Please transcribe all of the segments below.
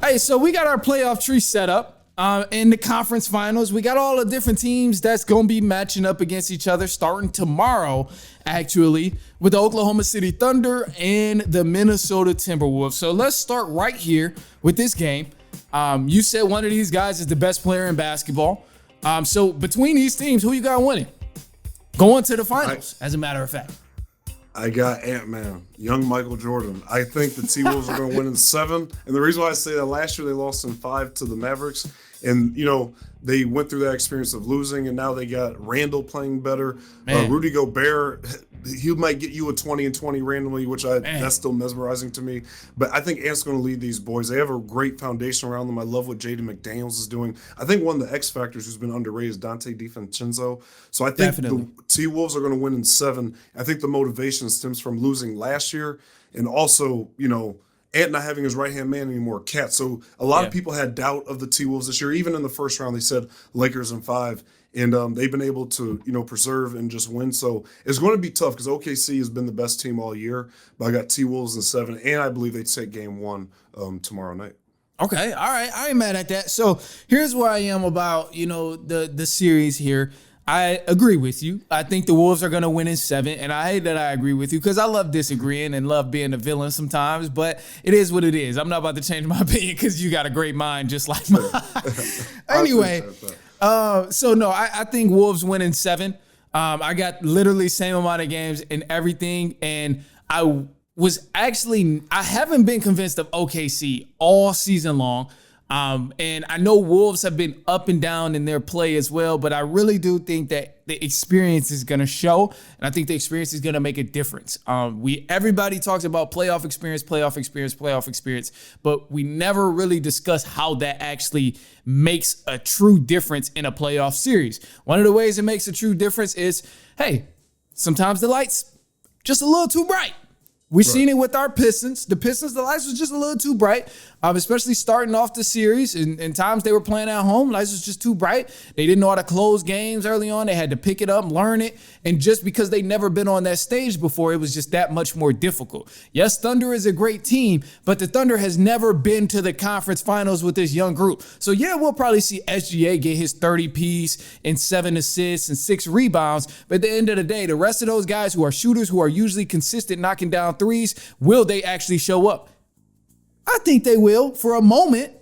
Hey, so we got our playoff tree set up. In the conference finals, we got all the different teams that's going to be matching up against each other starting tomorrow, actually, with the Oklahoma City Thunder and the Minnesota Timberwolves. So let's start right here with this game. You said one of these guys is the best player in basketball. So between these teams, who you got winning? Going to the finals, as a matter of fact. I got Ant-Man, young Michael Jordan. I think the T-Wolves are going to win in 7. And the reason why I say that, last year they lost in 5 to the Mavericks. And, they went through that experience of losing, and now they got Randall playing better. Rudy Gobert, he might get you a 20 and 20 randomly, which that's still mesmerizing to me. But I think Ant's going to lead these boys. They have a great foundation around them. I love what Jaden McDaniels is doing. I think one of the X factors who's been underrated is Dante DiVincenzo. So I think the T-Wolves are going to win in 7. I think the motivation stems from losing last year, and also, Ant not having his right-hand man anymore, Cat. So a lot of people had doubt of the T-Wolves this year. Even in the first round, they said Lakers in 5. And they've been able to, preserve and just win. So it's going to be tough because OKC has been the best team all year. But I got T-Wolves in 7, and I believe they take game 1 tomorrow night. Okay, all right. I ain't mad at that. So here's where I am about, the series here. I agree with you. I think the Wolves are going to win in 7, and I hate that I agree with you because I love disagreeing and love being a villain sometimes, but it is what it is. I'm not about to change my opinion because you got a great mind just like mine. Anyway, I think Wolves win in 7. I got literally same amount of games and everything, and I haven't been convinced of OKC all season long. And I know Wolves have been up and down in their play as well, but I really do think that the experience is going to show, and I think the experience is going to make a difference. Everybody talks about playoff experience, but we never really discuss how that actually makes a true difference in a playoff series. One of the ways it makes a true difference is, hey, sometimes the lights just a little too bright. We've seen it with our Pistons. The lights was just a little too bright, especially starting off the series. And times they were playing at home, lights was just too bright. They didn't know how to close games early on. They had to pick it up, learn it. And just because they never been on that stage before, it was just that much more difficult. Yes, Thunder is a great team, but the Thunder has never been to the conference finals with this young group. So, yeah, we'll probably see SGA get his 30-piece and 7 assists and 6 rebounds. But at the end of the day, the rest of those guys who are shooters, who are usually consistent knocking down threes, will they actually show up? I think they will for a moment,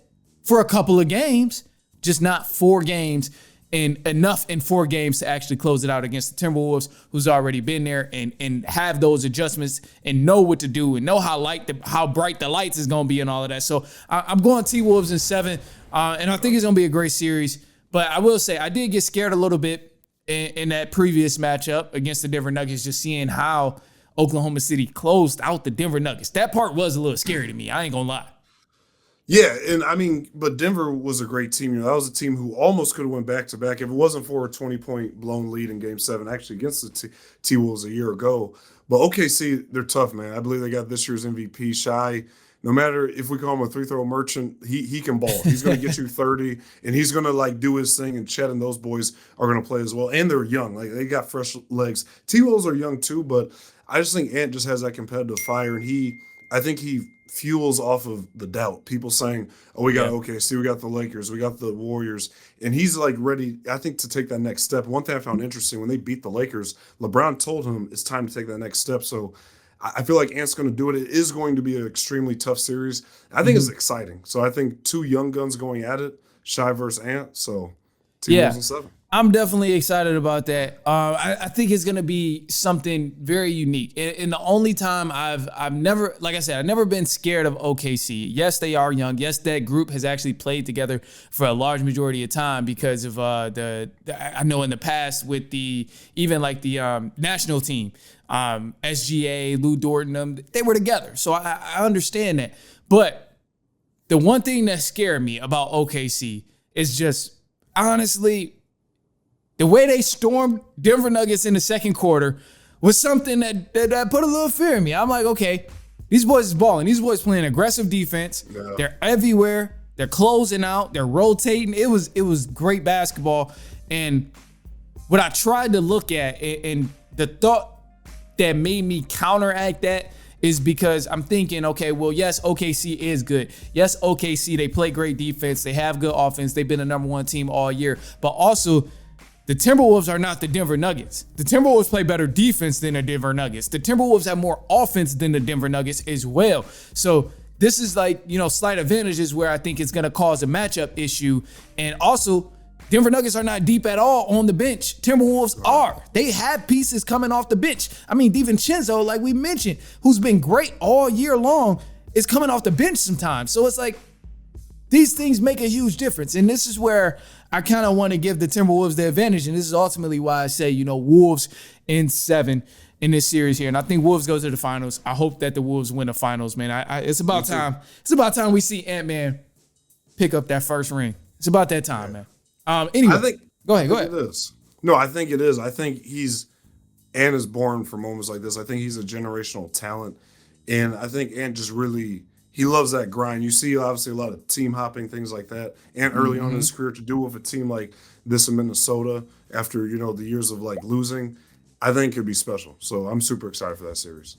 for a couple of games, just not 4 games, and enough in 4 games to actually close it out against the Timberwolves, who's already been there and have those adjustments and know what to do and know how bright the lights is going to be and all of that. So I'm going T-Wolves in 7, and I think it's going to be a great series. But I will say I did get scared a little bit in that previous matchup against the Denver Nuggets, just seeing how Oklahoma City closed out the Denver Nuggets. That part was a little scary to me. I ain't gonna lie. Yeah, and but Denver was a great team. That was a team who almost could have went back-to-back if it wasn't for a 20-point blown lead in Game 7, actually against the T-Wolves a year ago. But OKC, they're tough, man. I believe they got this year's MVP, Shai. No matter if we call him a three-throw merchant, he can ball. He's going to get you 30, and he's going to, do his thing, and Chet and those boys are going to play as well. And they're young. They got fresh legs. T-Wolves are young too, but I just think Ant just has that competitive fire, and I think he fuels off of the doubt. People saying, oh, we got OKC, we got the Lakers, we got the Warriors, and he's ready, I think, to take that next step. One thing I found interesting, when they beat the Lakers, LeBron told him it's time to take that next step. So I feel like Ant's going to do it. It is going to be an extremely tough series. I think it's exciting. So I think 2 young guns going at it, Shai versus Ant. So T-Wolves in 7. I'm definitely excited about that. I think it's going to be something very unique. And the only time I've never, like I said, I've never been scared of OKC. Yes, they are young. Yes, that group has actually played together for a large majority of time because of I know in the past with the national team, SGA, Lou Dort, they were together. So I understand that. But the one thing that scared me about OKC is just, honestly, the way they stormed Denver Nuggets in the second quarter was something that put a little fear in me. I'm like, okay, these boys is balling. These boys playing aggressive defense. Yeah. They're everywhere. They're closing out. They're rotating. It was great basketball. And what I tried to look at and the thought that made me counteract that is because I'm thinking, okay, well, yes, OKC is good. Yes, OKC, they play great defense. They have good offense. They've been the number one team all year. But also, the Timberwolves are not the Denver Nuggets. The Timberwolves play better defense than the Denver Nuggets. The Timberwolves have more offense than the Denver Nuggets as well. So this is like, slight advantages where I think it's going to cause a matchup issue. And also, Denver Nuggets are not deep at all on the bench. Timberwolves are. They have pieces coming off the bench. I mean, DiVincenzo, like we mentioned, who's been great all year long, is coming off the bench sometimes. So it's like these things make a huge difference. And this is where I kind of want to give the Timberwolves the advantage. And this is ultimately why I say, Wolves in 7 in this series here. And I think Wolves go to the finals. I hope that the Wolves win the finals, man. It's about time. It's about time we see Ant-Man pick up that first ring. It's about that time, man. Anyway, go ahead. It is. No, I think it is. I think Ant is born for moments like this. I think he's a generational talent. And I think Ant just really, he loves that grind. You see, obviously, a lot of team hopping, things like that. Ant early on in his career to do with a team like this in Minnesota after, the years of like losing, I think could be special. So I'm super excited for that series.